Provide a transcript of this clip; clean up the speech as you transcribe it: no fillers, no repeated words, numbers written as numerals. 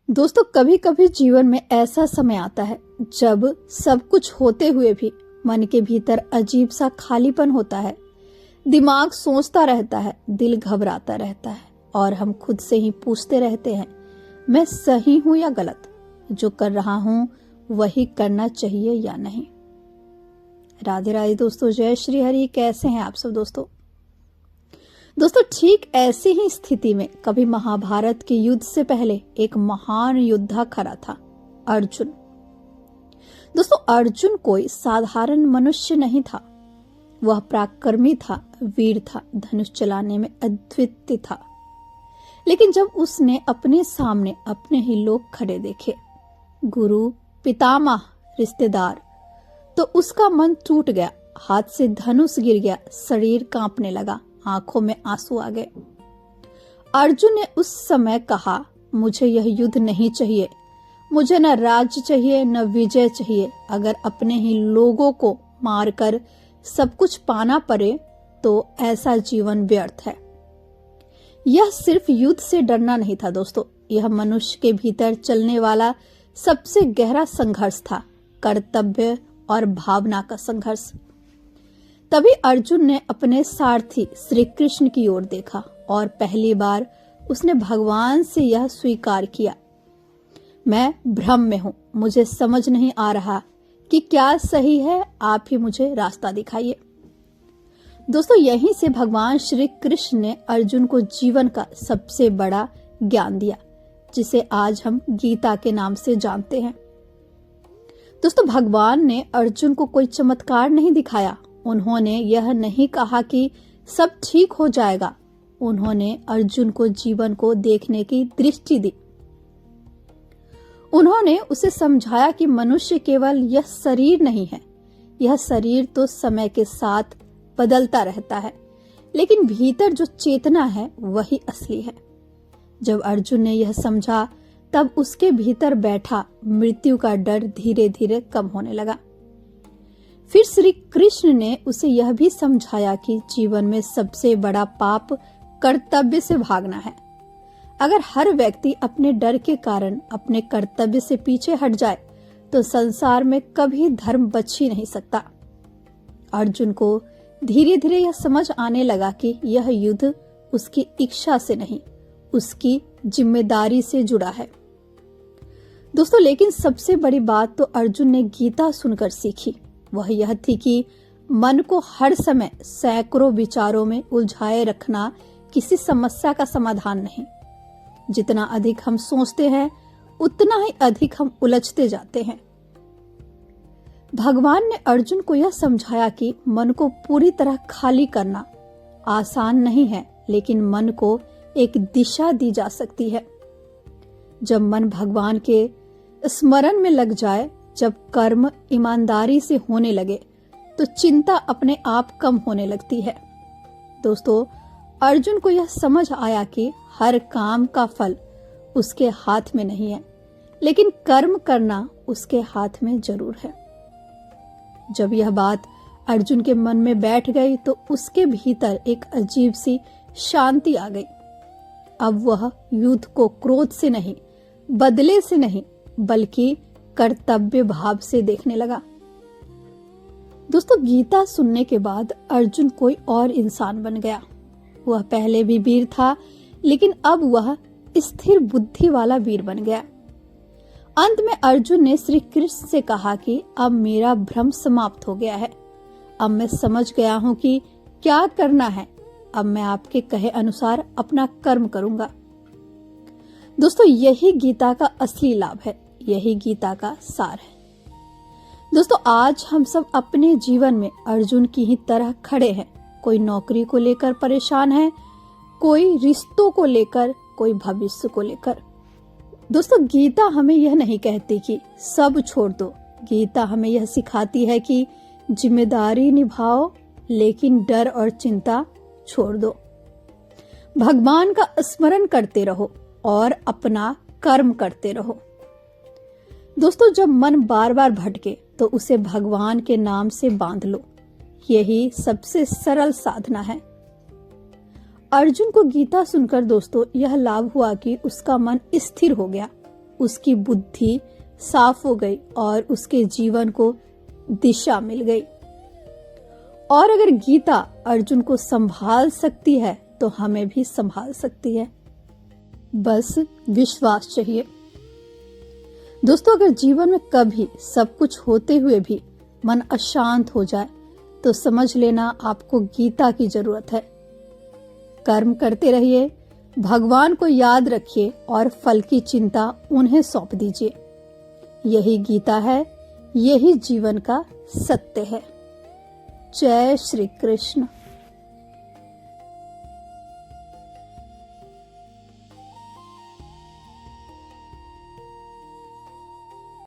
दोस्तों, कभी कभी जीवन में ऐसा समय आता है जब सब कुछ होते हुए भी मन के भीतर अजीब सा खालीपन होता है। दिमाग सोचता रहता है, दिल घबराता रहता है और हम खुद से ही पूछते रहते हैं, मैं सही हूं या गलत? जो कर रहा हूं वही करना चाहिए या नहीं? राधे राधे दोस्तों, जय श्री हरि। कैसे हैं आप सब दोस्तों, ठीक ऐसी ही स्थिति में कभी महाभारत के युद्ध से पहले एक महान योद्धा खड़ा था, अर्जुन। दोस्तों, अर्जुन कोई साधारण मनुष्य नहीं था। वह पराक्रमी था, वीर था, धनुष चलाने में अद्वितीय था। लेकिन जब उसने अपने सामने अपने ही लोग खड़े देखे, गुरु, पितामह, रिश्तेदार, तो उसका मन टूट गया। हाथ से धनुष गिर गया, शरीर कांपने लगा, आंखों में आंसू आ गए। अर्जुन ने उस समय कहा, मुझे यह युद्ध नहीं चाहिए। मुझे न राज्य चाहिए, न विजय चाहिए। अगर अपने ही लोगों को मारकर सब कुछ पाना पड़े तो ऐसा जीवन व्यर्थ है। यह सिर्फ युद्ध से डरना नहीं था दोस्तों, यह मनुष्य के भीतर चलने वाला सबसे गहरा संघर्ष था, कर्तव्य और भावना का संघर्ष। तभी अर्जुन ने अपने सारथी श्री कृष्ण की ओर देखा और पहली बार उसने भगवान से यह स्वीकार किया, मैं भ्रम में हूं, मुझे समझ नहीं आ रहा कि क्या सही है, आप ही मुझे रास्ता दिखाइए। दोस्तों, यहीं से भगवान श्री कृष्ण ने अर्जुन को जीवन का सबसे बड़ा ज्ञान दिया, जिसे आज हम गीता के नाम से जानते हैं। दोस्तों, भगवान ने अर्जुन को कोई चमत्कार नहीं दिखाया। उन्होंने यह नहीं कहा कि सब ठीक हो जाएगा। उन्होंने अर्जुन को जीवन को देखने की दृष्टि दी। उन्होंने उसे समझाया कि मनुष्य केवल यह शरीर नहीं है। यह शरीर तो समय के साथ बदलता रहता है, लेकिन भीतर जो चेतना है वही असली है। जब अर्जुन ने यह समझा, तब उसके भीतर बैठा मृत्यु का डर धीरे धीरे कम होने लगा। फिर श्री कृष्ण ने उसे यह भी समझाया कि जीवन में सबसे बड़ा पाप कर्तव्य से भागना है। अगर हर व्यक्ति अपने डर के कारण अपने कर्तव्य से पीछे हट जाए तो संसार में कभी धर्म बच ही नहीं सकता। अर्जुन को धीरे धीरे यह समझ आने लगा कि यह युद्ध उसकी इच्छा से नहीं, उसकी जिम्मेदारी से जुड़ा है। दोस्तों, लेकिन सबसे बड़ी बात तो अर्जुन ने गीता सुनकर सीखी। वह यह थी कि मन को हर समय सैकड़ों विचारों में उलझाए रखना किसी समस्या का समाधान नहीं। जितना अधिक हम सोचते हैं, उतना ही अधिक हम उलझते जाते हैं। भगवान ने अर्जुन को यह समझाया कि मन को पूरी तरह खाली करना आसान नहीं है, लेकिन मन को एक दिशा दी जा सकती है। जब मन भगवान के स्मरण में लग जाए, जब कर्म ईमानदारी से होने लगे, तो चिंता अपने आप कम होने लगती है। दोस्तों, अर्जुन को यह समझ आया कि हर काम का फल उसके हाथ में नहीं है, लेकिन कर्म करना उसके हाथ में जरूर है। जब यह बात अर्जुन के मन में बैठ गई तो उसके भीतर एक अजीब सी शांति आ गई। अब वह युद्ध को क्रोध से नहीं, बदले से नहीं, बल्कि कर्तव्य भाव से देखने लगा। दोस्तों, गीता सुनने के बाद अर्जुन कोई और इंसान बन गया। वह पहले भी वीर था, लेकिन अब वह स्थिर बुद्धि वाला वीर बन गया। अंत में अर्जुन ने श्री कृष्ण से कहा कि अब मेरा भ्रम समाप्त हो गया है। अब मैं समझ गया हूं कि क्या करना है। अब मैं आपके कहे अनुसार अपना कर्म करूंगा। दोस्तों, यही गीता का असली लाभ है, यही गीता का सार है। दोस्तों, आज हम सब अपने जीवन में अर्जुन की ही तरह खड़े हैं। कोई नौकरी को लेकर परेशान है, कोई रिश्तों को लेकर, कोई भविष्य को लेकर। दोस्तों, गीता हमें यह नहीं कहती कि सब छोड़ दो। गीता हमें यह सिखाती है कि जिम्मेदारी निभाओ, लेकिन डर और चिंता छोड़ दो। भगवान का स्मरण करते रहो और अपना कर्म करते रहो। दोस्तों, जब मन बार बार भटके तो उसे भगवान के नाम से बांध लो। यही सबसे सरल साधना है। अर्जुन को गीता सुनकर दोस्तों यह लाभ हुआ कि उसका मन स्थिर हो गया। उसकी बुद्धि साफ हो गई और उसके जीवन को दिशा मिल गई। और अगर गीता अर्जुन को संभाल सकती है तो हमें भी संभाल सकती है, बस विश्वास चाहिए। दोस्तों, अगर जीवन में कभी सब कुछ होते हुए भी मन अशांत हो जाए तो समझ लेना आपको गीता की जरूरत है। कर्म करते रहिए, भगवान को याद रखिए और फल की चिंता उन्हें सौंप दीजिए। यही गीता है, यही जीवन का सत्य है। जय श्री कृष्ण।